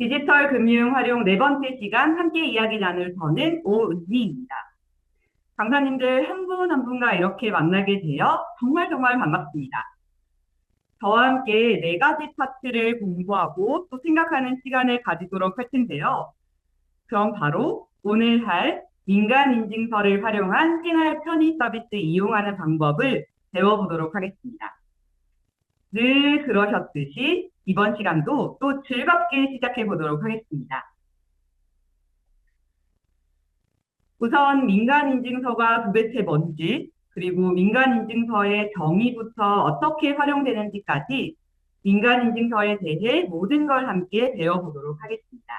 디지털 금융 활용 네 번째 시간 함께 이야기 나눌 저는 오은희입니다. 강사님들 한 분 한 분과 이렇게 만나게 되어 정말 정말 반갑습니다. 저와 함께 네 가지 파트를 공부하고 또 생각하는 시간을 가지도록 할 텐데요. 그럼 바로 오늘 할 민간 인증서를 활용한 생활 편의 서비스 이용하는 방법을 배워보도록 하겠습니다. 늘 그러셨듯이 이번 시간도 또 즐겁게 시작해 보도록 하겠습니다. 우선 민간인증서가 도대체 뭔지, 그리고 민간인증서의 정의부터 어떻게 활용되는지까지 민간인증서에 대해 모든 걸 함께 배워보도록 하겠습니다.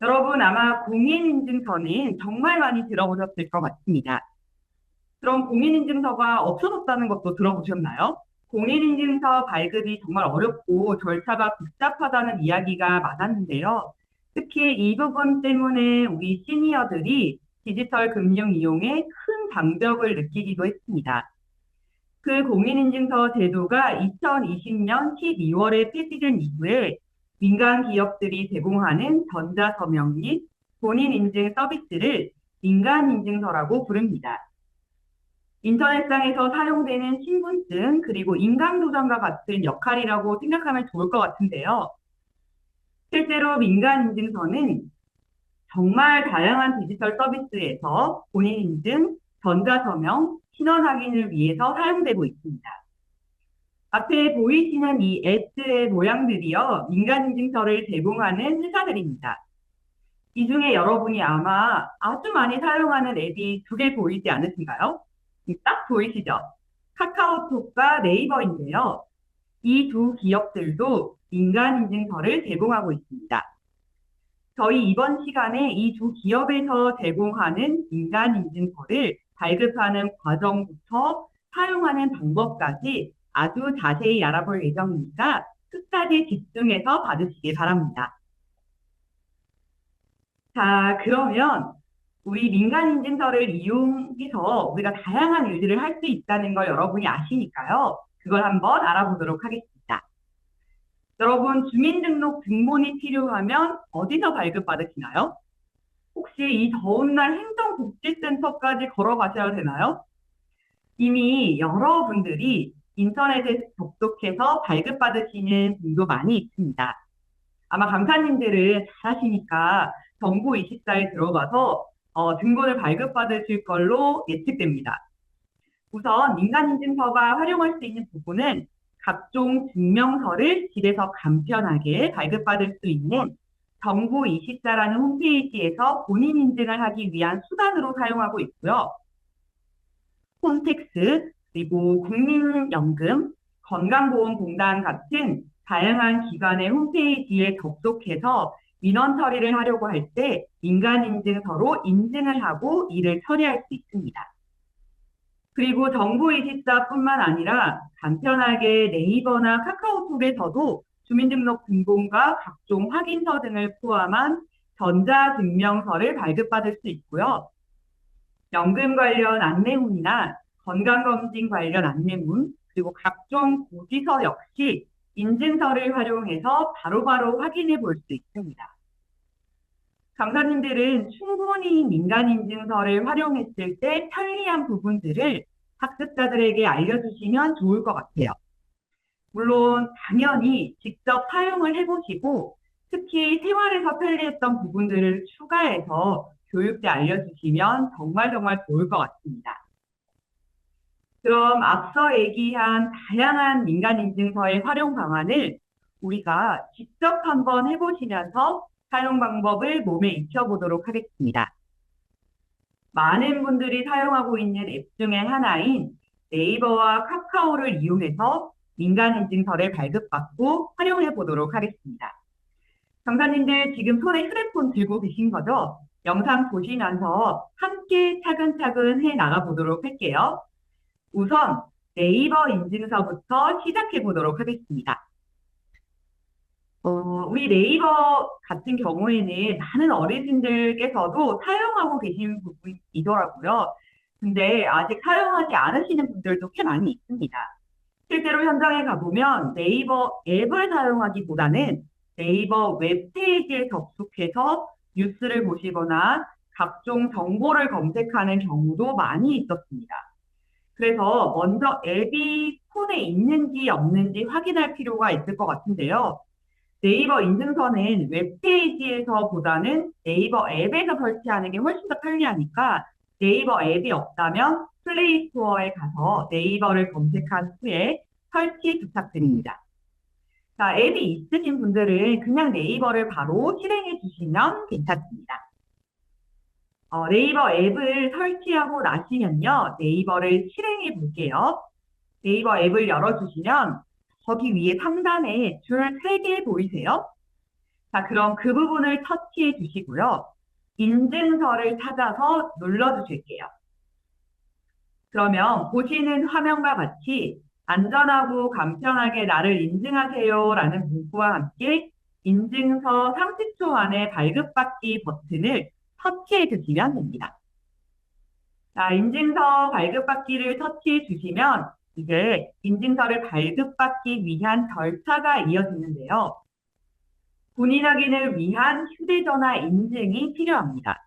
여러분 아마 공인인증서는 정말 많이 들어보셨을 것 같습니다. 그럼 공인인증서가 없어졌다는 것도 들어보셨나요? 공인인증서 발급이 정말 어렵고 절차가 복잡하다는 이야기가 많았는데요. 특히 이 부분 때문에 우리 시니어들이 디지털 금융 이용에 큰 장벽을 느끼기도 했습니다. 그 공인인증서 제도가 2020년 12월에 폐지된 이후에 민간 기업들이 제공하는 전자서명 및 본인인증 서비스를 민간인증서라고 부릅니다. 인터넷상에서 사용되는 신분증 그리고 인감도장과 같은 역할이라고 생각하면 좋을 것 같은데요. 실제로 민간인증서는 정말 다양한 디지털 서비스에서 본인인증, 전자서명, 신원 확인을 위해서 사용되고 있습니다. 앞에 보이시는 이 앱들의 모양들이요, 민간인증서를 제공하는 회사들입니다. 이 중에 여러분이 아마 아주 많이 사용하는 앱이 두 개 보이지 않으신가요? 딱 보이시죠? 카카오톡과 네이버인데요. 이 두 기업들도 민간인증서를 제공하고 있습니다. 저희 이번 시간에 이 두 기업에서 제공하는 민간인증서를 발급하는 과정부터 사용하는 방법까지 아주 자세히 알아볼 예정이니까 끝까지 집중해서 봐주시기 바랍니다. 자, 그러면 우리 민간인증서를 이용해서 우리가 다양한 일들을 할 수 있다는 걸 여러분이 아시니까요. 그걸 한번 알아보도록 하겠습니다. 여러분, 주민등록 등본이 필요하면 어디서 발급받으시나요? 혹시 이 더운 날 행정복지센터까지 걸어가셔야 되나요? 이미 여러분들이 인터넷에 접속해서 발급받으시는 분도 많이 있습니다. 아마 강사님들은 잘하시니까 정보24에 들어가서 등본을 발급받으실 걸로 예측됩니다. 우선 민간인증서가 활용할 수 있는 부분은 각종 증명서를 집에서 간편하게 발급받을 수 있는 정부24라는 홈페이지에서 본인 인증을 하기 위한 수단으로 사용하고 있고요. 홈택스, 그리고 국민연금, 건강보험공단 같은 다양한 기관의 홈페이지에 접속해서 민원 처리를 하려고 할 때 민간인증서로 인증을 하고 이를 처리할 수 있습니다. 그리고 정부24뿐만 아니라 간편하게 네이버나 카카오톡에서도 주민등록 등본과 각종 확인서 등을 포함한 전자증명서를 발급받을 수 있고요. 연금 관련 안내문이나 건강검진 관련 안내문, 그리고 각종 고지서 역시 인증서를 활용해서 바로바로 확인해 볼 수 있습니다. 강사님들은 충분히 민간인증서를 활용했을 때 편리한 부분들을 학습자들에게 알려주시면 좋을 것 같아요. 물론 당연히 직접 사용을 해보시고 특히 생활에서 편리했던 부분들을 추가해서 교육 때 알려주시면 정말 정말 좋을 것 같습니다. 그럼 앞서 얘기한 다양한 민간인증서의 활용 방안을 우리가 직접 한번 해보시면서 사용 방법을 몸에 익혀보도록 하겠습니다. 많은 분들이 사용하고 있는 앱 중에 하나인 네이버와 카카오를 이용해서 민간인증서를 발급받고 활용해 보도록 하겠습니다. 강사님들 지금 손에 휴대폰 들고 계신 거죠? 영상 보시면서 함께 차근차근 해 나가 보도록 할게요. 우선 네이버 인증서부터 시작해 보도록 하겠습니다. 우리 네이버 같은 경우에는 많은 어르신들께서도 사용하고 계신 부분이더라고요. 근데 아직 사용하지 않으시는 분들도 꽤 많이 있습니다. 실제로 현장에 가보면 네이버 앱을 사용하기보다는 네이버 웹페이지에 접속해서 뉴스를 보시거나 각종 정보를 검색하는 경우도 많이 있었습니다. 그래서 먼저 앱이 폰에 있는지 없는지 확인할 필요가 있을 것 같은데요. 네이버 인증서는 웹페이지에서보다는 네이버 앱에서 설치하는 게 훨씬 더 편리하니까 네이버 앱이 없다면 플레이 스토어에 가서 네이버를 검색한 후에 설치 부탁드립니다. 자, 앱이 있으신 분들은 그냥 네이버를 바로 실행해 주시면 괜찮습니다. 네이버 앱을 설치하고 나시면요. 네이버를 실행해 볼게요. 네이버 앱을 열어주시면 거기 위에 상단에 줄 3개 보이세요? 자, 그럼 그 부분을 터치해 주시고요. 인증서를 찾아서 눌러주실게요. 그러면 보시는 화면과 같이 안전하고 간편하게 나를 인증하세요 라는 문구와 함께 인증서 30초 안에 발급받기 버튼을 터치해 주시면 됩니다. 자, 인증서 발급받기를 터치해 주시면 이제 인증서를 발급받기 위한 절차가 이어지는데요. 본인 확인을 위한 휴대전화 인증이 필요합니다.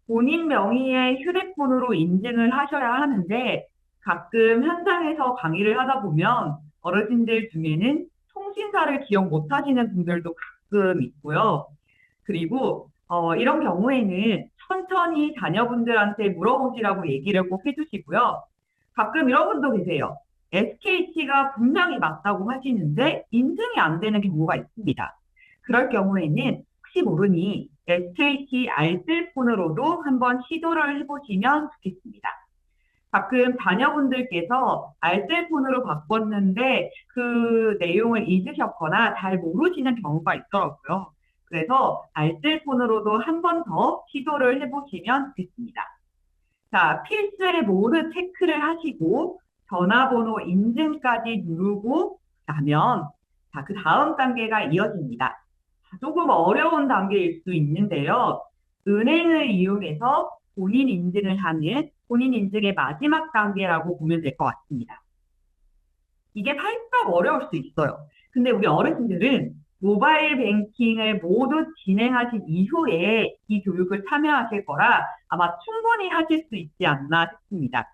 본인 명의의 휴대폰으로 인증을 하셔야 하는데 가끔 현장에서 강의를 하다 보면 어르신들 중에는 통신사를 기억 못 하시는 분들도 가끔 있고요. 그리고 이런 경우에는 천천히 자녀분들한테 물어보시라고 얘기를 꼭 해주시고요. 가끔 이런 분도 계세요. SKT가 분명히 맞다고 하시는데 인증이 안 되는 경우가 있습니다. 그럴 경우에는 혹시 모르니 SKT 알뜰폰으로도 한번 시도를 해보시면 좋겠습니다. 가끔 자녀분들께서 알뜰폰으로 바꿨는데 그 내용을 잊으셨거나 잘 모르시는 경우가 있더라고요. 그래서 알뜰폰으로도 한 번 더 시도를 해보시면 좋겠습니다. 자, 필수의 모드 체크를 하시고 전화번호 인증까지 누르고 나면 자, 그 다음 단계가 이어집니다. 조금 어려운 단계일 수 있는데요. 은행을 이용해서 본인 인증을 하는 본인 인증의 마지막 단계라고 보면 될 것 같습니다. 이게 살짝 어려울 수 있어요. 근데 우리 어르신들은 모바일 뱅킹을 모두 진행하신 이후에 이 교육을 참여하실 거라 아마 충분히 하실 수 있지 않나 싶습니다.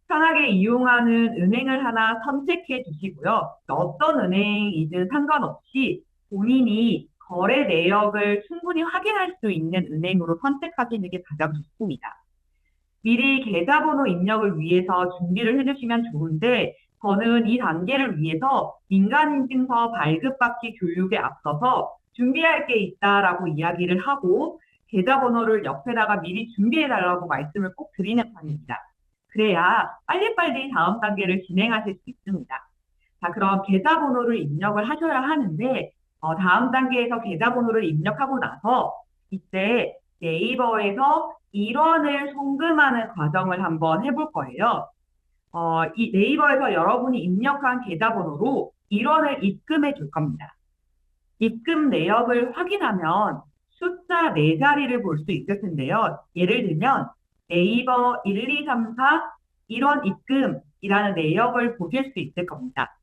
편하게 이용하는 은행을 하나 선택해 주시고요. 어떤 은행이든 상관없이 본인이 거래 내역을 충분히 확인할 수 있는 은행으로 선택하시는 게 가장 좋습니다. 미리 계좌번호 입력을 위해서 준비를 해주시면 좋은데 저는 이 단계를 위해서 민간인증서 발급받기 교육에 앞서서 준비할 게 있다라고 이야기를 하고 계좌번호를 옆에다가 미리 준비해달라고 말씀을 꼭 드리는 편입니다. 그래야 빨리빨리 다음 단계를 진행하실 수 있습니다. 자, 그럼 계좌번호를 입력을 하셔야 하는데 다음 단계에서 계좌번호를 입력하고 나서 이때 네이버에서 일원을 송금하는 과정을 한번 해볼 거예요. 이 네이버에서 여러분이 입력한 계좌번호로 일원을 입금해 줄 겁니다. 입금 내역을 확인하면 숫자 4자리를 볼 수 있을 텐데요. 예를 들면 네이버 1234 일원 입금이라는 내역을 보실 수 있을 겁니다.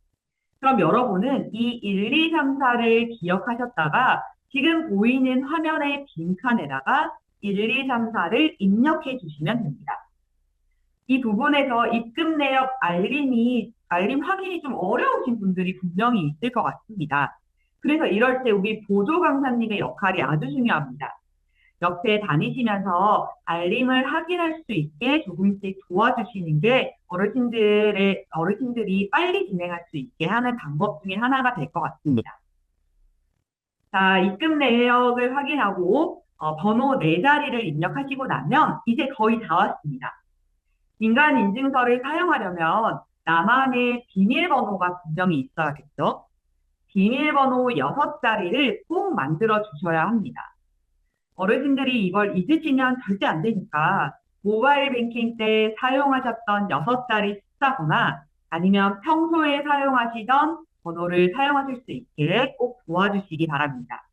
그럼 여러분은 이 1234를 기억하셨다가 지금 보이는 화면의 빈칸에다가 1234를 입력해 주시면 됩니다. 이 부분에서 입금 내역 알림 확인이 좀 어려우신 분들이 분명히 있을 것 같습니다. 그래서 이럴 때 우리 보조 강사님의 역할이 아주 중요합니다. 옆에 다니시면서 알림을 확인할 수 있게 조금씩 도와주시는 게 어르신들이 빨리 진행할 수 있게 하는 방법 중에 하나가 될 것 같습니다. 자, 입금 내역을 확인하고 번호 4자리를 입력하시고 나면 이제 거의 다 왔습니다. 민간인증서를 사용하려면 나만의 비밀번호가 분명히 있어야겠죠? 비밀번호 6자리를 꼭 만들어 주셔야 합니다. 어르신들이 이걸 잊으시면 절대 안 되니까 모바일 뱅킹 때 사용하셨던 6자리 숫자거나 아니면 평소에 사용하시던 번호를 사용하실 수 있게 꼭 도와주시기 바랍니다.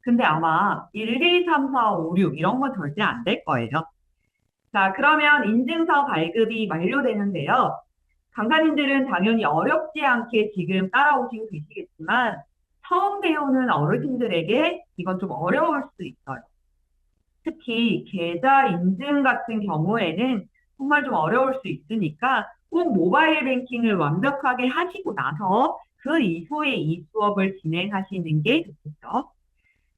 근데 아마 1, 2, 3, 4, 5, 6 이런 건 절대 안 될 거예요. 자, 그러면 인증서 발급이 완료되는데요. 강사님들은 당연히 어렵지 않게 지금 따라오시고 계시겠지만 처음 배우는 어르신들에게 이건 좀 어려울 수 있어요. 특히 계좌 인증 같은 경우에는 정말 좀 어려울 수 있으니까 꼭 모바일 뱅킹을 완벽하게 하시고 나서 그 이후에 이 수업을 진행하시는 게 좋겠죠.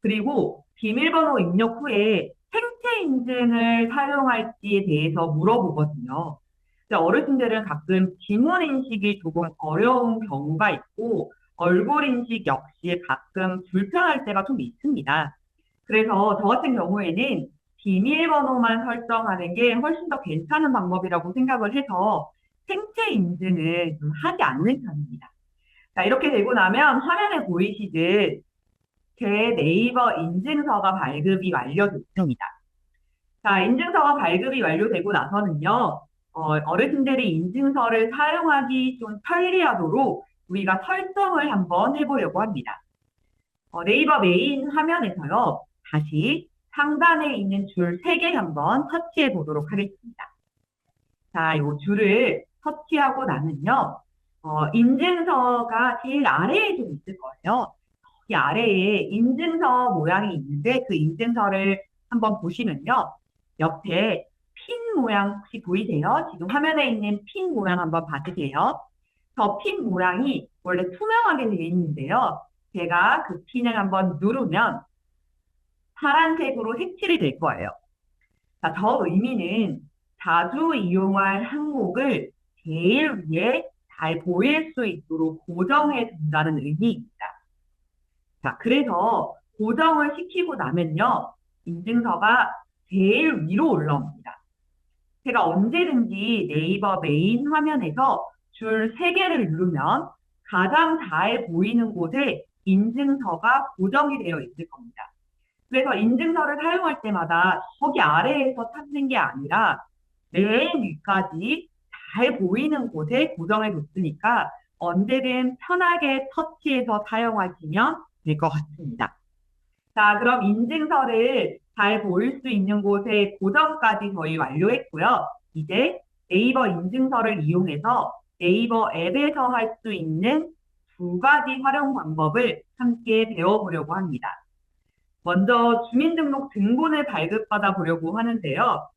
그리고 비밀번호 입력 후에 생체 인증을 사용할지에 대해서 물어보거든요. 근데 어르신들은 가끔 지문 인식이 조금 어려운 경우가 있고 얼굴 인식 역시 가끔 불편할 때가 좀 있습니다. 그래서 저 같은 경우에는 비밀번호만 설정하는 게 훨씬 더 괜찮은 방법이라고 생각을 해서 생체 인증을 좀 하지 않는 편입니다. 자, 이렇게 되고 나면 화면에 보이시듯 제 네이버 인증서가 발급이 완료됐습니다. 자, 인증서가 발급이 완료되고 나서는요, 어르신들이 인증서를 사용하기 좀 편리하도록 우리가 설정을 한번 해보려고 합니다. 네이버 메인 화면에서요, 다시 상단에 있는 줄 3개 한번 터치해 보도록 하겠습니다. 자, 이 줄을 터치하고 나면요, 인증서가 제일 아래에 좀 있을 거예요. 이 아래에 인증서 모양이 있는데 그 인증서를 한번 보시면요. 옆에 핀 모양 혹시 보이세요? 지금 화면에 있는 핀 모양 한번 봐주세요. 저 핀 모양이 원래 투명하게 되어 있는데요. 제가 그 핀을 한번 누르면 파란색으로 색칠이 될 거예요. 자, 저 의미는 자주 이용할 항목을 제일 위에 잘 보일 수 있도록 고정해 둔다는 의미입니다. 자, 그래서 고정을 시키고 나면요. 인증서가 제일 위로 올라옵니다. 제가 언제든지 네이버 메인 화면에서 줄 3개를 누르면 가장 잘 보이는 곳에 인증서가 고정이 되어 있을 겁니다. 그래서 인증서를 사용할 때마다 거기 아래에서 찾는 게 아니라 맨 위까지 잘 보이는 곳에 고정해 뒀으니까 언제든 편하게 터치해서 사용하시면 될 것 같습니다. 자, 그럼 인증서를 잘 보일 수 있는 곳에 고정까지 저희 완료했고요. 이제 네이버 인증서를 이용해서 네이버 앱에서 할 수 있는 2가지 활용 방법을 함께 배워보려고 합니다. 먼저 주민등록 등본을 발급받아 보려고 하는데요.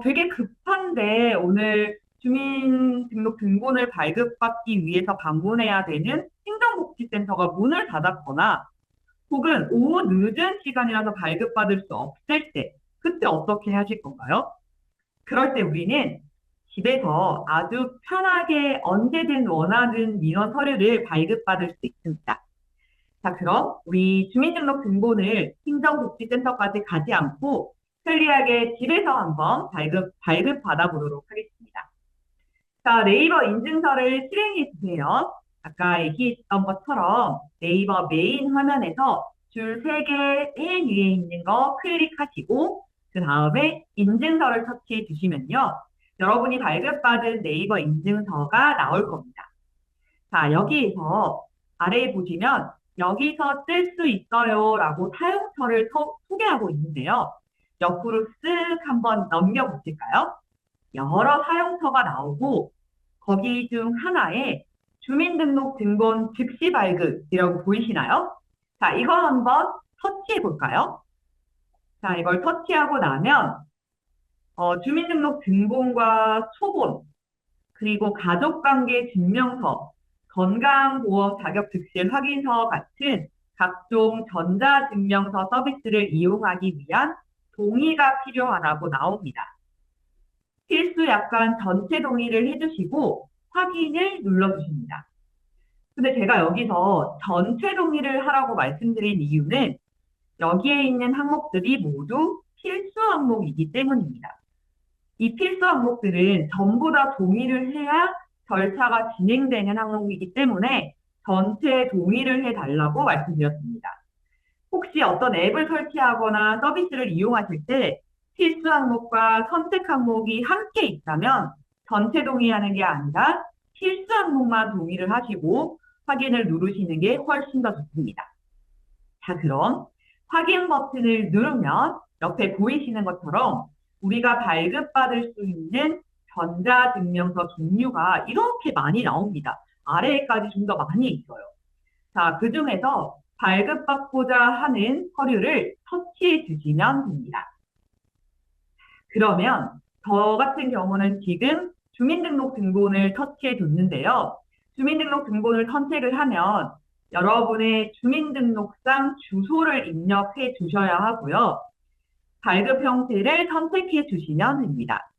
되게 급한데 오늘 주민등록 등본을 발급받기 위해서 방문해야 되는 행정복지센터가 문을 닫았거나 혹은 오후 늦은 시간이라서 발급받을 수 없을 때 그때 어떻게 하실 건가요? 그럴 때 우리는 집에서 아주 편하게 언제든 원하는 민원 서류를 발급받을 수 있습니다. 자, 그럼 우리 주민등록 등본을 행정복지센터까지 가지 않고 편리하게 집에서 한번 발급 받아보도록 하겠습니다. 자, 네이버 인증서를 실행해 주세요. 아까 얘기했던 것처럼 네이버 메인 화면에서 줄 3개 맨 위에 있는 거 클릭하시고 그 다음에 인증서를 터치해 주시면요. 여러분이 발급받은 네이버 인증서가 나올 겁니다. 자, 여기에서 아래에 보시면 여기서 쓸 수 있어요 라고 사용처를 소개하고 있는데요. 옆으로 쓱 한번 넘겨보실까요? 여러 사용처가 나오고 거기 중 하나에 주민등록 등본 즉시 발급이라고 보이시나요? 자, 이거 한번 터치해 볼까요? 자, 이걸 터치하고 나면 주민등록 등본과 초본, 그리고 가족관계 증명서, 건강보험 자격 즉시 확인서 같은 각종 전자증명서 서비스를 이용하기 위한 동의가 필요하다고 나옵니다. 필수 약관 전체 동의를 해주시고 확인을 눌러주십니다. 근데 제가 여기서 전체 동의를 하라고 말씀드린 이유는 여기에 있는 항목들이 모두 필수 항목이기 때문입니다. 이 필수 항목들은 전부 다 동의를 해야 절차가 진행되는 항목이기 때문에 전체 동의를 해달라고 말씀드렸습니다. 혹시 어떤 앱을 설치하거나 서비스를 이용하실 때 필수 항목과 선택 항목이 함께 있다면 전체 동의하는 게 아니라 필수 항목만 동의를 하시고 확인을 누르시는 게 훨씬 더 좋습니다. 자, 그럼 확인 버튼을 누르면 옆에 보이시는 것처럼 우리가 발급받을 수 있는 전자증명서 종류가 이렇게 많이 나옵니다. 아래에까지 좀 더 많이 있어요. 자, 그 중에서 발급받고자 하는 서류를 터치해 주시면 됩니다. 그러면 저 같은 경우는 지금 주민등록등본을 터치해 뒀는데요. 주민등록등본을 선택을 하면 여러분의 주민등록상 주소를 입력해 주셔야 하고요. 발급 형태를 선택해 주시면 됩니다.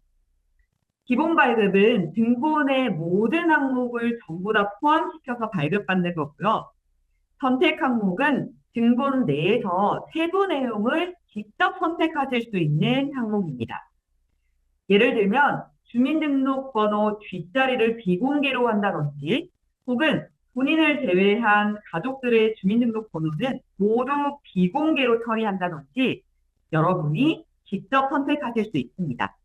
기본 발급은 등본의 모든 항목을 전부 다 포함시켜서 발급받는 거고요. 선택 항목은 등본 내에서 세부 내용을 직접 선택하실 수 있는 항목입니다. 예를 들면 주민등록번호 뒷자리를 비공개로 한다든지 혹은 본인을 제외한 가족들의 주민등록번호는 모두 비공개로 처리한다든지 여러분이 직접 선택하실 수 있습니다.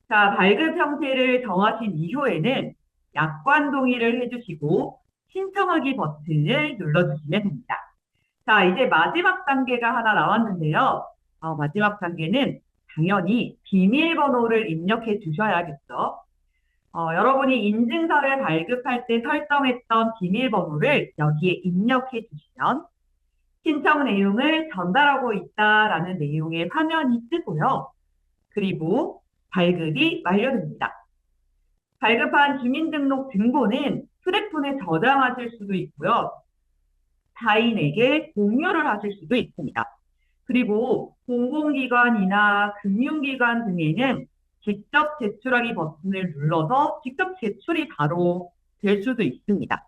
자, 발급 형태를 정하신 이후에는 약관 동의를 해주시고 신청하기 버튼을 눌러주시면 됩니다. 자, 이제 마지막 단계가 하나 나왔는데요. 마지막 단계는 당연히 비밀번호를 입력해 주셔야겠죠. 여러분이 인증서를 발급할 때 설정했던 비밀번호를 여기에 입력해 주시면 신청 내용을 전달하고 있다라는 내용의 화면이 뜨고요. 그리고 발급이 완료됩니다. 발급한 주민등록 등본은 휴대폰에 저장하실 수도 있고요. 타인에게 공유를 하실 수도 있습니다. 그리고 공공기관이나 금융기관 등에는 직접 제출하기 버튼을 눌러서 직접 제출이 바로 될 수도 있습니다.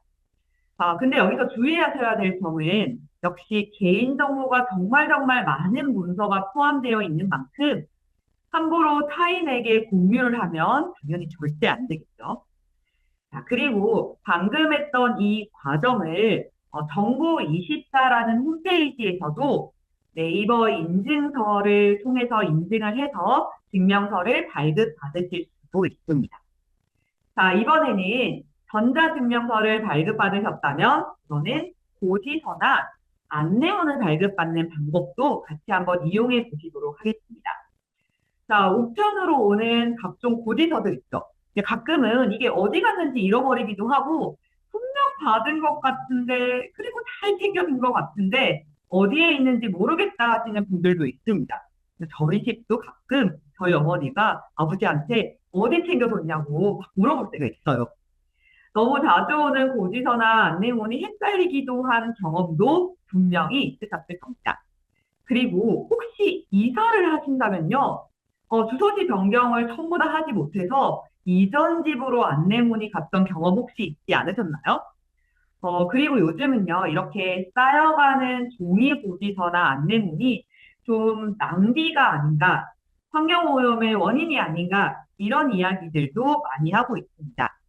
근데 여기서 주의하셔야 될 점은 역시 개인정보가 정말 많은 문서가 포함되어 있는 만큼 함부로 타인에게 공유를 하면 당연히 절대 안 되겠죠. 자, 그리고 방금 했던 이 과정을 정보24라는 홈페이지에서도 네이버 인증서를 통해서 인증을 해서 증명서를 발급받으실 수도 있습니다. 자, 이번에는 전자증명서를 발급받으셨다면 저는 고지서나 안내문을 발급받는 방법도 같이 한번 이용해 보시도록 하겠습니다. 자, 우편으로 오는 각종 고지서들 있죠. 가끔은 이게 어디 갔는지 잃어버리기도 하고 분명 받은 것 같은데 그리고 잘 챙겨진 것 같은데 어디에 있는지 모르겠다 하시는 분들도 있습니다. 저희 집도 가끔 저희 어머니가 아버지한테 어디 챙겨뒀냐고 물어볼 때가 있어요. 너무 자주 오는 고지서나 안내문이 헷갈리기도 한 경험도 분명히 있으셨을 겁니다. 그리고 혹시 이사를 하신다면요. 주소지 변경을 전부 다 하지 못해서 이전 집으로 안내문이 갔던 경험 혹시 있지 않으셨나요? 그리고 요즘은요, 이렇게 쌓여가는 종이 고지서나 안내문이 좀 낭비가 아닌가, 환경오염의 원인이 아닌가, 이런 이야기들도 많이 하고 있습니다.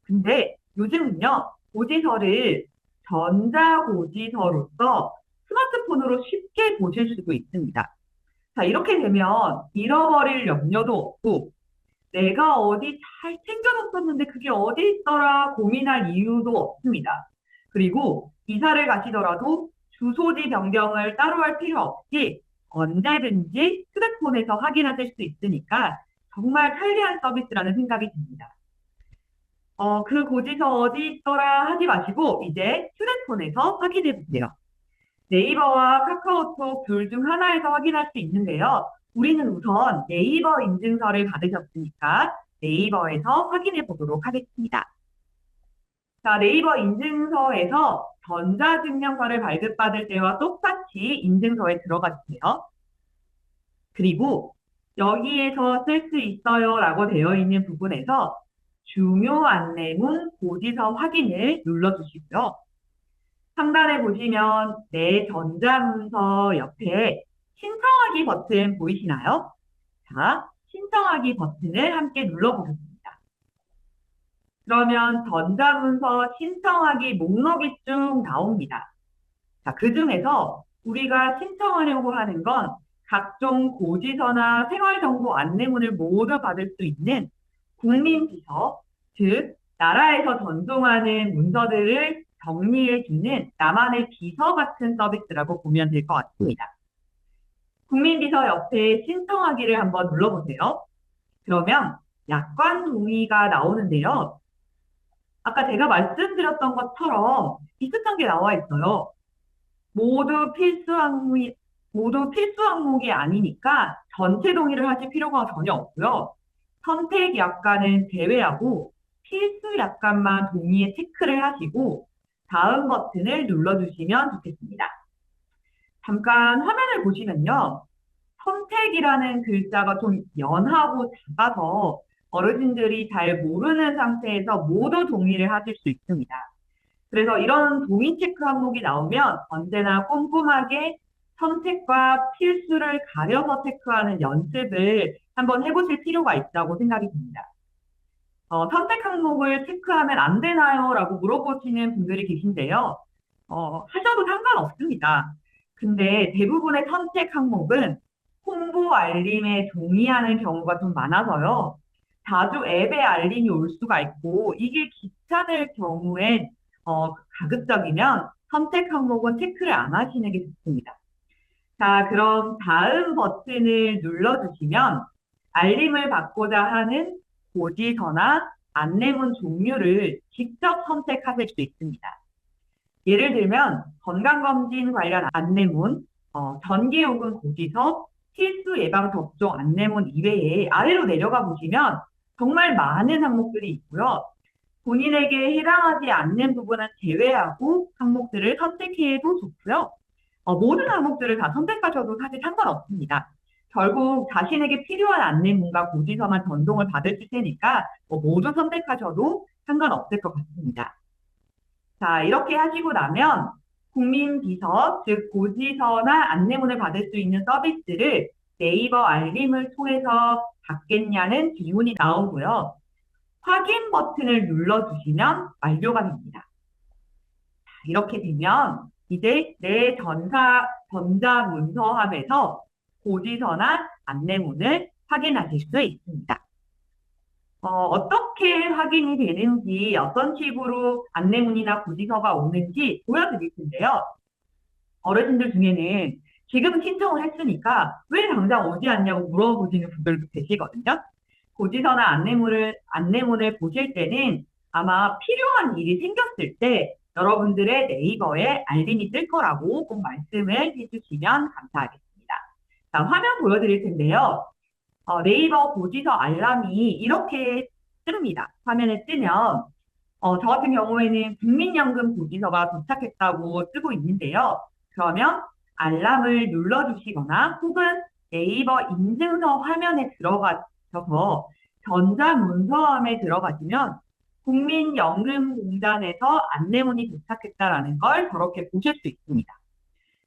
근데 요즘은요, 고지서를 전자고지서로서 스마트폰으로 쉽게 보실 수도 있습니다. 자, 이렇게 되면 잃어버릴 염려도 없고, 내가 어디 잘 챙겨놨었는데 그게 어디 있더라 고민할 이유도 없습니다. 그리고 이사를 가시더라도 주소지 변경을 따로 할 필요 없이 언제든지 휴대폰에서 확인하실 수 있으니까 정말 편리한 서비스라는 생각이 듭니다. 그 고지서 어디 있더라 하지 마시고 이제 휴대폰에서 확인해 보세요. 네이버와 카카오톡 둘 중 하나에서 확인할 수 있는데요. 우리는 우선 네이버 인증서를 받으셨으니까 네이버에서 확인해 보도록 하겠습니다. 자, 네이버 인증서에서 전자증명서를 발급받을 때와 똑같이 인증서에 들어가 주세요. 그리고 여기에서 쓸 수 있어요 라고 되어 있는 부분에서 중요 안내문 고지서 확인을 눌러주시고요. 상단에 보시면 내 전자문서 옆에 신청하기 버튼 보이시나요? 자, 신청하기 버튼을 함께 눌러보겠습니다. 그러면 전자문서 신청하기 목록이 쭉 나옵니다. 자, 그 중에서 우리가 신청하려고 하는 건 각종 고지서나 생활정보 안내문을 모두 받을 수 있는 국민비서, 즉 나라에서 전송하는 문서들을 정리해주는 나만의 비서 같은 서비스라고 보면 될 것 같습니다. 국민비서 옆에 신청하기를 한번 눌러보세요. 그러면 약관 동의가 나오는데요. 아까 제가 말씀드렸던 것처럼 비슷한 게 나와 있어요. 모두 필수 항목이, 모두 필수 항목이 아니니까 전체 동의를 하실 필요가 전혀 없고요. 선택 약관은 제외하고 필수 약관만 동의에 체크를 하시고 다음 버튼을 눌러주시면 좋겠습니다. 잠깐 화면을 보시면요. 선택이라는 글자가 좀 연하고 작아서 어르신들이 잘 모르는 상태에서 모두 동의를 하실 수 있습니다. 그래서 이런 동의 체크 항목이 나오면 언제나 꼼꼼하게 선택과 필수를 가려서 체크하는 연습을 한번 해보실 필요가 있다고 생각이 듭니다. 선택 항목을 체크하면 안 되나요? 라고 물어보시는 분들이 계신데요. 하셔도 상관없습니다. 근데 대부분의 선택 항목은 홍보 알림에 동의하는 경우가 좀 많아서요. 자주 앱에 알림이 올 수가 있고 이게 귀찮을 경우엔 가급적이면 선택 항목은 체크를 안 하시는 게 좋습니다. 자, 그럼 다음 버튼을 눌러주시면 알림을 받고자 하는 고지서나 안내문 종류를 직접 선택하실 수 있습니다. 예를 들면 건강검진 관련 안내문, 전기요금 고지서, 필수 예방 접종 안내문 이외에 아래로 내려가 보시면 정말 많은 항목들이 있고요. 본인에게 해당하지 않는 부분은 제외하고 항목들을 선택해도 좋고요. 모든 항목들을 다 선택하셔도 사실 상관없습니다. 결국 자신에게 필요한 안내문과 고지서만 전송을 받으실 테니까 모두 선택하셔도 상관없을 것 같습니다. 자, 이렇게 하시고 나면 국민비서, 즉 고지서나 안내문을 받을 수 있는 서비스를 네이버 알림을 통해서 받겠냐는 질문이 나오고요. 확인 버튼을 눌러주시면 완료가 됩니다. 자, 이렇게 되면 이제 내 전자문서함에서 고지서나 안내문을 확인하실 수 있습니다. 어떻게 확인이 되는지, 어떤 식으로 안내문이나 고지서가 오는지 보여드릴 텐데요. 어르신들 중에는 지금 신청을 했으니까 왜 당장 오지 않냐고 물어보시는 분들도 계시거든요. 고지서나 안내문을 보실 때는 아마 필요한 일이 생겼을 때 여러분들의 네이버에 알림이 뜰 거라고 꼭 말씀을 해주시면 감사하겠습니다. 자, 화면 보여드릴 텐데요. 네이버 고지서 알람이 이렇게 뜹니다. 화면에 뜨면 저 같은 경우에는 국민연금 고지서가 도착했다고 뜨고 있는데요. 그러면 알람을 눌러주시거나 혹은 네이버 인증서 화면에 들어가셔서 전자문서함에 들어가시면 국민연금공단에서 안내문이 도착했다라는 걸 저렇게 보실 수 있습니다.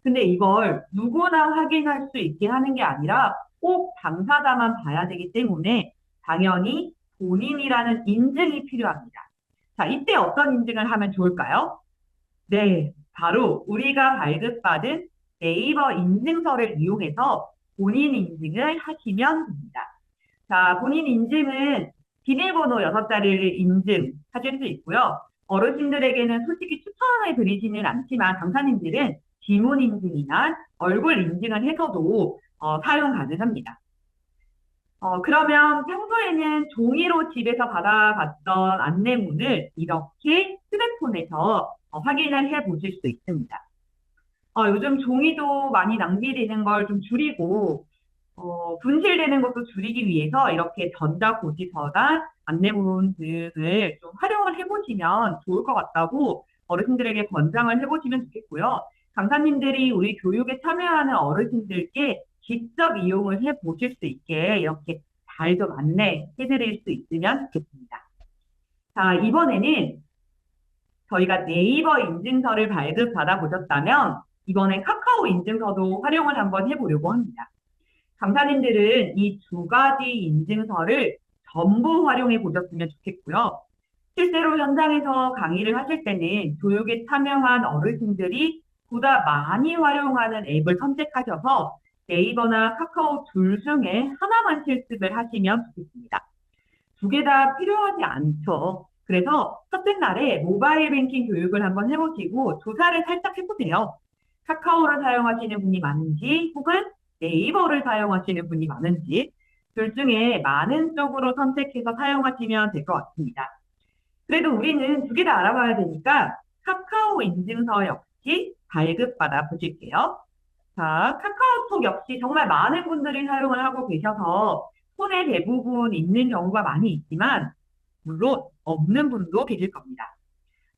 근데 이걸 누구나 확인할 수 있게 하는 게 아니라 꼭 당사자만 봐야 되기 때문에 당연히 본인이라는 인증이 필요합니다. 자, 이때 어떤 인증을 하면 좋을까요? 네, 바로 우리가 발급받은 네이버 인증서를 이용해서 본인 인증을 하시면 됩니다. 자, 본인 인증은 비밀번호 6자리를 인증하실 수 있고요. 어르신들에게는 솔직히 추천해 드리지는 않지만 강사님들은 지문 인증이나 얼굴 인증을 해서도 사용 가능합니다. 그러면 평소에는 종이로 집에서 받아봤던 안내문을 이렇게 휴대폰에서 확인을 해 보실 수 있습니다. 요즘 종이도 많이 낭비되는 걸 좀 줄이고, 분실되는 것도 줄이기 위해서 이렇게 전자고지서나 안내문 등을 좀 활용을 해보시면 좋을 것 같다고 어르신들에게 권장을 해보시면 좋겠고요. 강사님들이 우리 교육에 참여하는 어르신들께 직접 이용을 해보실 수 있게 이렇게 잘 좀 안내해드릴 수 있으면 좋겠습니다. 자, 이번에는 저희가 네이버 인증서를 발급받아 보셨다면 이번엔 카카오 인증서도 활용을 한번 해보려고 합니다. 강사님들은 이 두 가지 인증서를 전부 활용해 보셨으면 좋겠고요. 실제로 현장에서 강의를 하실 때는 교육에 참여한 어르신들이 보다 많이 활용하는 앱을 선택하셔서 네이버나 카카오 둘 중에 하나만 실습을 하시면 좋겠습니다. 두 개 다 필요하지 않죠. 그래서 첫째 날에 모바일 뱅킹 교육을 한번 해보시고 조사를 살짝 해보세요. 카카오를 사용하시는 분이 많은지 혹은 네이버를 사용하시는 분이 많은지 둘 중에 많은 쪽으로 선택해서 사용하시면 될 것 같습니다. 그래도 우리는 두 개 다 알아봐야 되니까 카카오 인증서 역시 발급받아 보실게요. 자, 카카오톡 역시 정말 많은 분들이 사용을 하고 계셔서 손에 대부분 있는 경우가 많이 있지만 물론 없는 분도 계실 겁니다.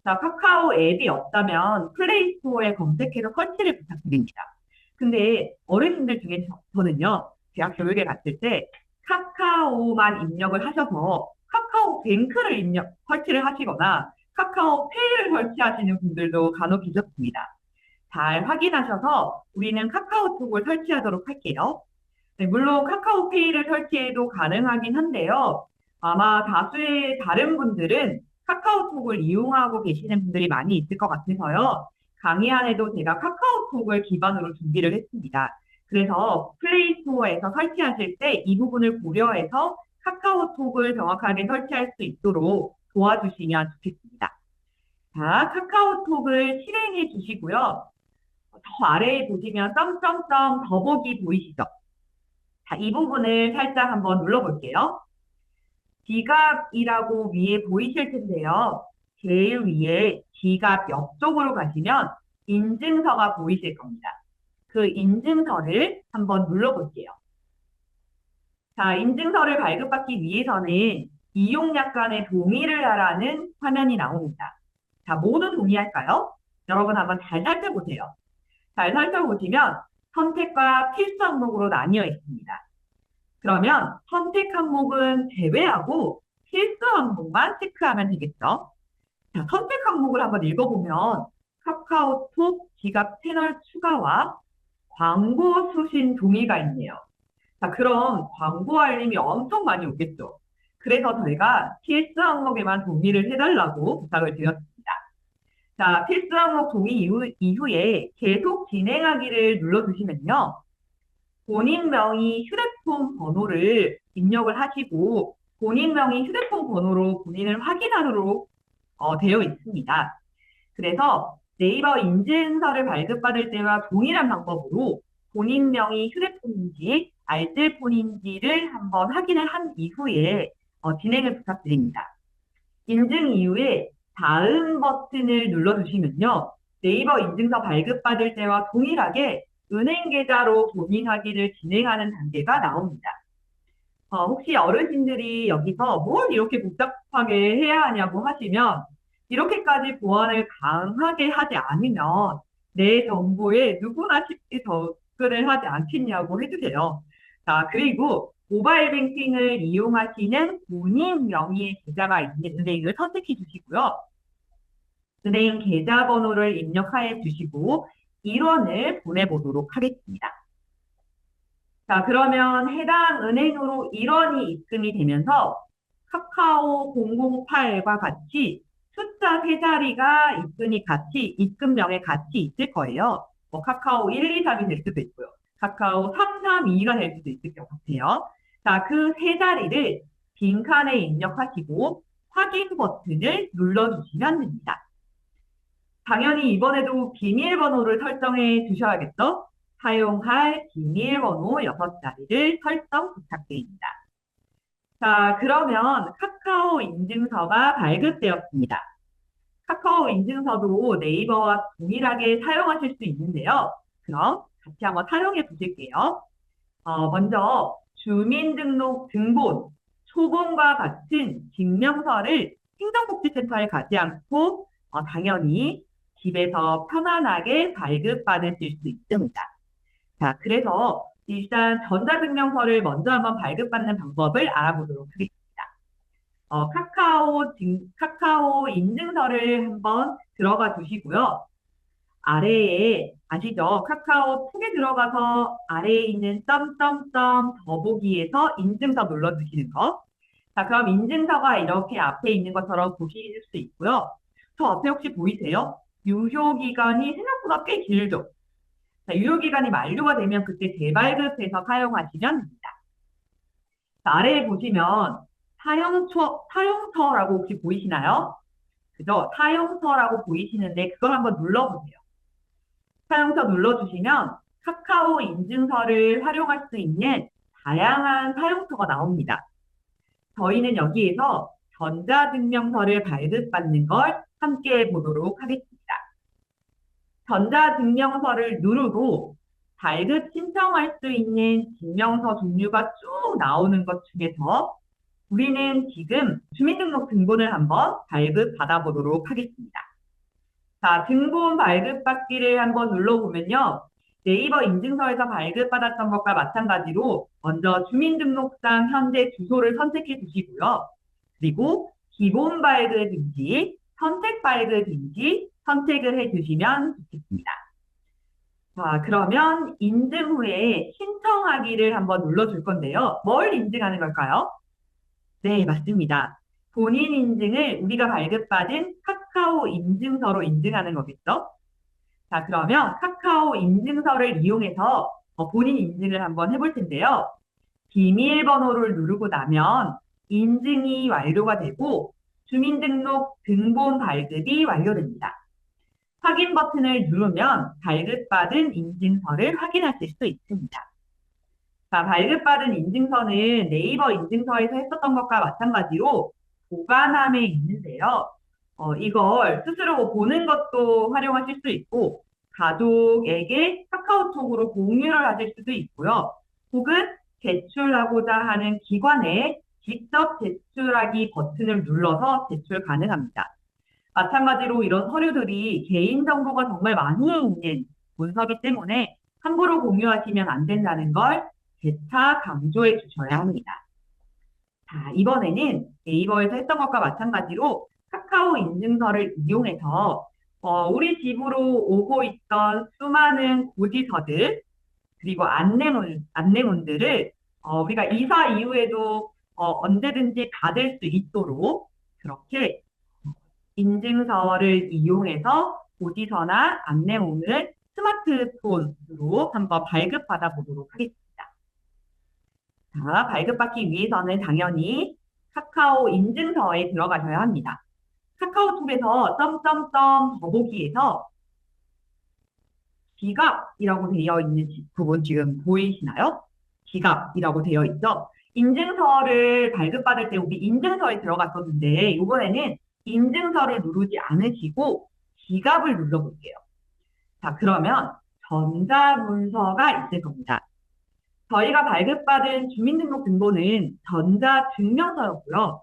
자, 카카오 앱이 없다면 플레이 스토어에 검색해서 설치를 부탁드립니다. 근데 어르신들 중에 저는요, 대학 교육에 갔을 때 카카오만 입력을 하셔서 카카오 뱅크를 설치를 하시거나 카카오 페이를 설치하시는 분들도 간혹 계셨습니다. 잘 확인하셔서 우리는 카카오톡을 설치하도록 할게요. 네, 물론 카카오페이를 설치해도 가능하긴 한데요. 아마 다수의 다른 분들은 카카오톡을 이용하고 계시는 분들이 많이 있을 것 같아서요. 강의 안에도 제가 카카오톡을 기반으로 준비를 했습니다. 그래서 플레이 스토어에서 설치하실 때 이 부분을 고려해서 카카오톡을 정확하게 설치할 수 있도록 도와주시면 좋겠습니다. 자, 카카오톡을 실행해 주시고요. 더 아래에 보시면 점점점 더보기 보이시죠? 자, 이 부분을 살짝 한번 눌러볼게요. 지갑이라고 위에 보이실 텐데요. 제일 위에 지갑 옆쪽으로 가시면 인증서가 보이실 겁니다. 그 인증서를 한번 눌러볼게요. 자, 인증서를 발급받기 위해서는 이용약 간의 동의를 하라는 화면이 나옵니다. 자, 모두 동의할까요? 여러분 한번 잘 살펴보세요. 잘 살펴보시면 선택과 필수 항목으로 나뉘어 있습니다. 그러면 선택 항목은 제외하고 필수 항목만 체크하면 되겠죠. 자, 선택 항목을 한번 읽어보면 카카오톡 지갑 채널 추가와 광고 수신 동의가 있네요. 자, 그럼 광고 알림이 엄청 많이 오겠죠. 그래서 저희가 필수 항목에만 동의를 해달라고 부탁을 드렸습니다. 자, 필수 항목 동의 이후에 계속 진행하기를 눌러주시면요. 본인 명의 휴대폰 번호를 입력을 하시고 본인 명의 휴대폰 번호로 본인을 확인하도록 되어 있습니다. 그래서 네이버 인증서를 발급받을 때와 동일한 방법으로 본인 명의 휴대폰인지 알뜰폰인지를 한번 확인을 한 이후에 진행을 부탁드립니다. 인증 이후에 다음 버튼을 눌러주시면요. 네이버 인증서 발급받을 때와 동일하게 은행 계좌로 본인 확인을 진행하는 단계가 나옵니다. 혹시 어르신들이 여기서 뭘 이렇게 복잡하게 해야 하냐고 하시면 이렇게까지 보안을 강하게 하지 않으면 내 정보에 누구나 쉽게 접근을 하지 않겠냐고 해주세요. 자, 그리고 모바일 뱅킹을 이용하시는 본인 명의의 계좌가 있는 은행을 선택해 주시고요. 은행 계좌번호를 입력하여 주시고 1원을 보내보도록 하겠습니다. 자, 그러면 해당 은행으로 1원이 입금이 되면서 카카오 008과 같이 숫자 3자리가 입금명에 같이 있을 거예요. 뭐 카카오 123이 될 수도 있고요. 카카오 332가 될 수도 있을 것 같아요. 자, 그 3자리를 빈칸에 입력하시고 확인 버튼을 눌러주시면 됩니다. 당연히 이번에도 비밀번호를 설정해 주셔야겠죠? 사용할 비밀번호 6자리를 설정 부탁드립니다. 자, 그러면 카카오 인증서가 발급되었습니다. 카카오 인증서도 네이버와 동일하게 사용하실 수 있는데요. 그럼 같이 한번 사용해 보실게요. 먼저 주민등록 등본, 초본과 같은 증명서를 행정복지센터에 가지 않고 당연히 집에서 편안하게 발급받으실 수 있습니다. 자, 그래서 일단 전자증명서를 먼저 한번 발급받는 방법을 알아보도록 하겠습니다. 카카오 인증서를 한번 들어가 주시고요. 아래에 아시죠? 카카오톡에 들어가서 아래에 있는 점점점 더보기에서 인증서 눌러주시는 거. 자, 그럼 인증서가 이렇게 앞에 있는 것처럼 보실 수 있고요. 저 앞에 혹시 보이세요? 유효기간이 생각보다 꽤 길죠? 자, 유효기간이 만료가 되면 그때 재발급해서 사용하시면 됩니다. 자, 아래에 보시면 사용처라고 혹시 보이시나요? 그죠? 사용처라고 보이시는데 그걸 한번 눌러보세요. 사용처 눌러주시면 카카오 인증서를 활용할 수 있는 다양한 사용처가 나옵니다. 저희는 여기에서 전자증명서를 발급받는 걸 함께 보도록 하겠습니다. 전자증명서를 누르고 발급 신청할 수 있는 증명서 종류가 쭉 나오는 것 중에서 우리는 지금 주민등록 등본을 한번 발급받아 보도록 하겠습니다. 자, 등본 발급받기를 한번 눌러보면요. 네이버 인증서에서 발급받았던 것과 마찬가지로 먼저 주민등록상 현재 주소를 선택해 주시고요. 그리고 기본 발급인지 선택 발급인지 선택을 해 주시면 좋겠습니다. 자, 그러면 인증 후에 신청하기를 한번 눌러줄 건데요. 뭘 인증하는 걸까요? 네, 맞습니다. 본인 인증을 우리가 발급받은 카카오 인증서로 인증하는 거겠죠? 자, 그러면 카카오 인증서를 이용해서 본인 인증을 한번 해볼 텐데요. 비밀번호를 누르고 나면 인증이 완료가 되고 주민등록 등본 발급이 완료됩니다. 확인 버튼을 누르면 발급받은 인증서를 확인하실 수 있습니다. 자, 발급받은 인증서는 네이버 인증서에서 했었던 것과 마찬가지로 보관함에 있는데요. 이걸 스스로 보는 것도 활용하실 수 있고 가족에게 카카오톡으로 공유를 하실 수도 있고요. 혹은 제출하고자 하는 기관에 직접 제출하기 버튼을 눌러서 제출 가능합니다. 마찬가지로 이런 서류들이 개인정보가 정말 많이 있는 문서이기 때문에 함부로 공유하시면 안 된다는 걸 재차 강조해 주셔야 합니다. 자, 이번에는 네이버에서 했던 것과 마찬가지로 카카오 인증서를 이용해서 우리 집으로 오고 있던 수많은 고지서들 그리고 안내문들을 우리가 이사 이후에도 언제든지 받을 수 있도록 그렇게 인증서를 이용해서 고지서나 안내문을 스마트폰으로 한번 발급받아 보도록 하겠습니다. 자, 발급받기 위해서는 당연히 카카오 인증서에 들어가셔야 합니다. 카카오톡에서 점점점 더보기에서 지갑이라고 되어 있는 부분 지금 보이시나요? 지갑이라고 되어 있죠? 인증서를 발급받을 때 우리 인증서에 들어갔었는데 이번에는 인증서를 누르지 않으시고 지갑을 눌러볼게요. 자, 그러면 전자문서가 있을 겁니다. 저희가 발급받은 주민등록등본은 전자증명서였고요.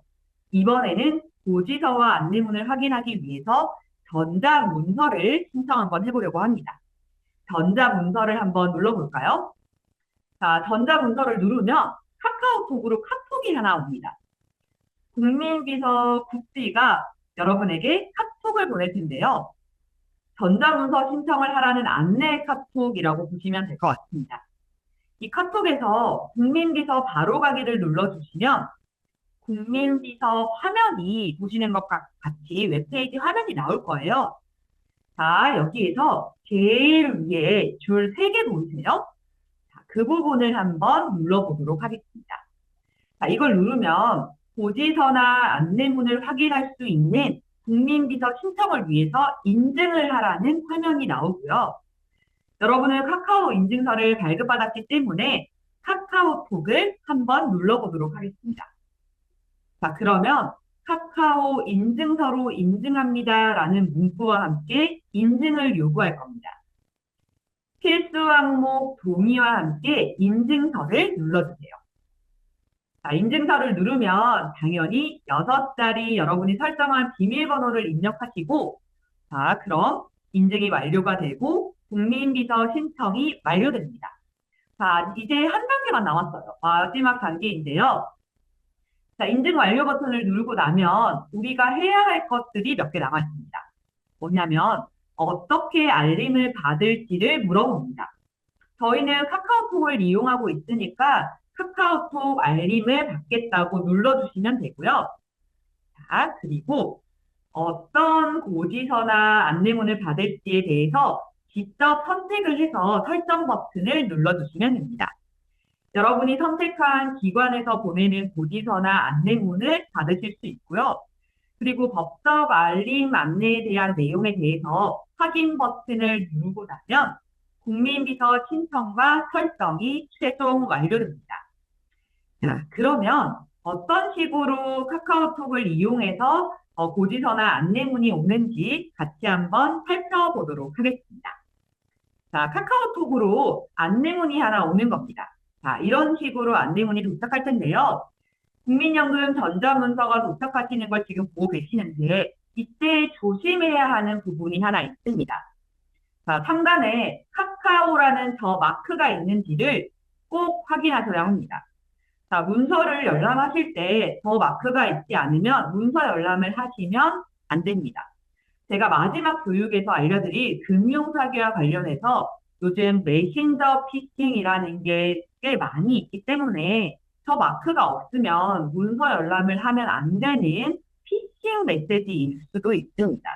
이번에는 고지서와 안내문을 확인하기 위해서 전자문서를 신청 한번 해보려고 합니다. 전자문서를 한번 눌러볼까요? 자, 전자문서를 누르면 카카오톡으로 카톡이 하나 옵니다. 국민비서 국비가 여러분에게 카톡을 보낼 텐데요. 전자문서 신청을 하라는 안내 카톡이라고 보시면 될 것 같습니다. 이 카톡에서 국민비서 바로가기를 눌러주시면 국민비서 화면이 보시는 것과 같이 웹페이지 화면이 나올 거예요. 자, 여기에서 제일 위에 줄 3개 보이세요? 자, 그 부분을 한번 눌러보도록 하겠습니다. 자, 이걸 누르면 고지서나 안내문을 확인할 수 있는 국민비서 신청을 위해서 인증을 하라는 화면이 나오고요. 여러분은 카카오 인증서를 발급받았기 때문에 카카오톡을 한번 눌러보도록 하겠습니다. 자, 그러면 카카오 인증서로 인증합니다 라는 문구와 함께 인증을 요구할 겁니다. 필수 항목 동의와 함께 인증서를 눌러주세요. 자, 인증서를 누르면 당연히 6자리 여러분이 설정한 비밀번호를 입력하시고 자, 그럼 인증이 완료가 되고 국민비서 신청이 완료됩니다. 자, 이제 한 단계만 남았어요. 마지막 단계인데요. 자, 인증 완료 버튼을 누르고 나면 우리가 해야 할 것들이 몇 개 남았습니다. 뭐냐면 어떻게 알림을 받을지를 물어봅니다. 저희는 카카오톡을 이용하고 있으니까 카카오톡 알림을 받겠다고 눌러주시면 되고요. 자, 그리고 어떤 고지서나 안내문을 받을지에 대해서 직접 선택을 해서 설정 버튼을 눌러주시면 됩니다. 여러분이 선택한 기관에서 보내는 고지서나 안내문을 받으실 수 있고요. 그리고 법적 알림 안내에 대한 내용에 대해서 확인 버튼을 누르고 나면 국민비서 신청과 설정이 최종 완료됩니다. 자, 그러면 어떤 식으로 카카오톡을 이용해서 고지서나 안내문이 오는지 같이 한번 살펴보도록 하겠습니다. 자, 카카오톡으로 안내문이 하나 오는 겁니다. 자, 이런 식으로 안내문이 도착할 텐데요. 국민연금 전자문서가 도착하시는 걸 지금 보고 계시는데, 이때 조심해야 하는 부분이 하나 있습니다. 자, 상단에 카카오라는 저 마크가 있는지를 꼭 확인하셔야 합니다. 자, 문서를 열람하실 때 저 마크가 있지 않으면 문서 열람을 하시면 안 됩니다. 제가 마지막 교육에서 알려드린 금융사기와 관련해서 요즘 메신저 피싱이라는 게 꽤 많이 있기 때문에 저 마크가 없으면 문서 열람을 하면 안 되는 피싱 메시지일 수도 있습니다.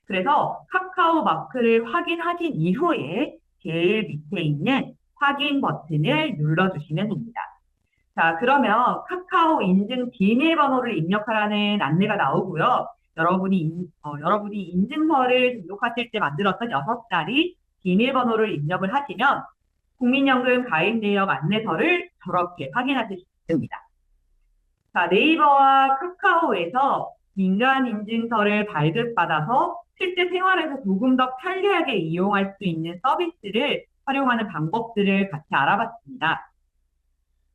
그래서 카카오 마크를 확인하신 이후에 제일 밑에 있는 확인 버튼을 눌러주시면 됩니다. 자, 그러면 카카오 인증 비밀번호를 입력하라는 안내가 나오고요. 여러분이 인증서를 등록하실 때 만들었던 6자리 비밀번호를 입력을 하시면 국민연금 가입 내역 안내서를 저렇게 확인하실 수 있습니다. 자, 네이버와 카카오에서 민간 인증서를 발급받아서 실제 생활에서 조금 더 편리하게 이용할 수 있는 서비스를 활용하는 방법들을 같이 알아봤습니다.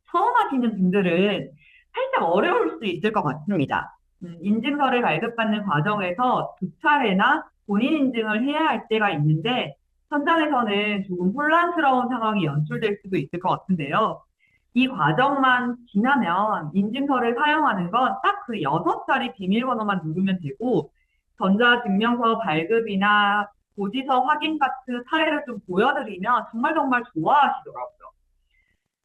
처음 하시는 분들은 살짝 어려울 수 있을 것 같습니다. 인증서를 발급받는 과정에서 2차례나 본인 인증을 해야 할 때가 있는데, 현장에서는 조금 혼란스러운 상황이 연출될 수도 있을 것 같은데요. 이 과정만 지나면 인증서를 사용하는 건 딱 그 6자리 비밀번호만 누르면 되고, 전자증명서 발급이나 고지서 확인 같은 사례를 좀 보여드리면 정말 정말 좋아하시더라고요.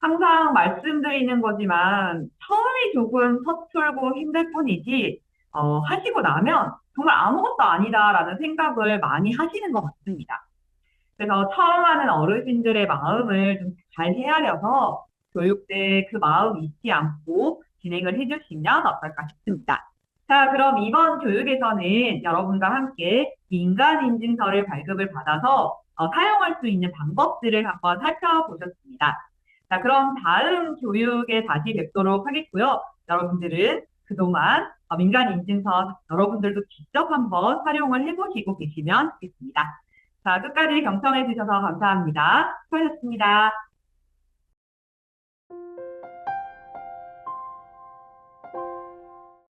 항상 말씀드리는 거지만 처음이 조금 서툴고 힘들 뿐이지 하시고 나면 정말 아무것도 아니다라는 생각을 많이 하시는 것 같습니다. 그래서 처음 하는 어르신들의 마음을 좀 잘 헤아려서 교육 때 그 마음 잊지 않고 진행을 해주시면 어떨까 싶습니다. 자, 그럼 이번 교육에서는 여러분과 함께 민간인증서를 발급을 받아서 사용할 수 있는 방법들을 한번 살펴보셨습니다. 자, 그럼 다음 교육에 다시 뵙도록 하겠고요. 여러분들은 그동안 민간인증서 여러분들도 직접 한번 활용을 해보시고 계시면 좋겠습니다. 자, 끝까지 경청해 주셔서 감사합니다. 수고하셨습니다.